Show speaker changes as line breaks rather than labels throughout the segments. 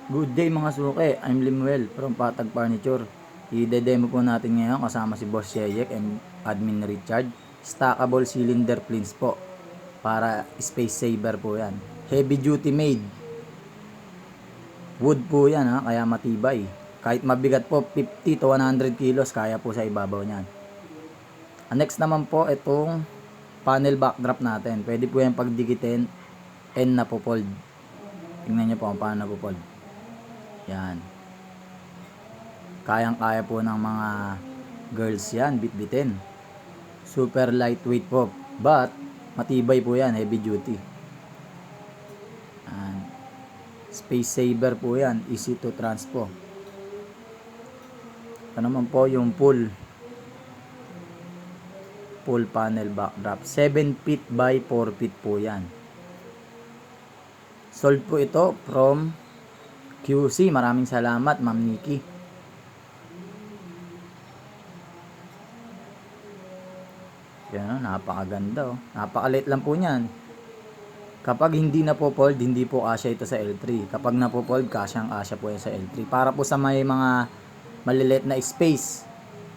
Good day mga suke, I'm Limuel from Patag Furniture. I-demo po natin ngayon kasama si Boss Sheyek and Admin Richard. Stackable cylinder planes po. Para space saver po yan. Heavy duty made. Wood po yan ha, kaya matibay. Kahit mabigat po, 50 to 100 kilos, kaya po sa ibabaw niyan. Next naman po, itong panel backdrop natin. Pwede po yan pagdikitin and napopold. Tingnan nyo po kung paano napopold. Yan. Kayang-kaya po ng mga girls yan, bitbitin. Super lightweight po. But, matibay po yan, heavy duty. Yan. Space saver po yan, easy to transpo. Ito naman po yung full panel backdrop. 7 feet by 4 feet po yan. Sold po ito from QC. Maraming salamat, Ma'am Nikki. Yan, napakaganda oh. Napakaliit lang po niyan. Kapag hindi na po fold, hindi po kasya ito sa L3. Kapag na po fold, kasyang-kasya po yan sa L3. Para po sa may mga maliliit na space,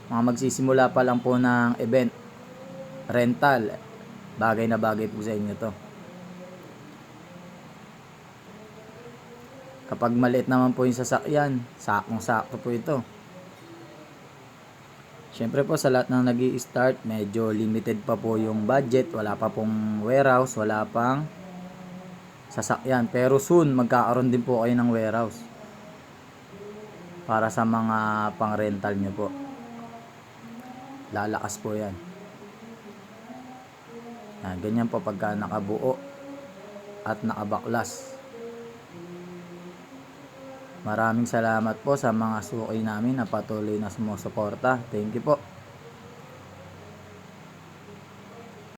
mga magsisimula pa lang po ng event, rental, bagay na bagay po sa inyo to. Kapag maliit naman po yung sasakyan, sakong-sakto po ito. Syempre po sa lahat ng nag-i-start, medyo limited pa po yung budget, wala pa pong warehouse, wala pang sasakyan. Pero soon, magkakaroon din po kayo ng warehouse para sa mga pang-rental nyo po. Lalakas po yan. Yan, ganyan po pagka nakabuo at nakabaklas. Maraming salamat po sa mga suki namin na patuloy na sumusuporta. Thank you po.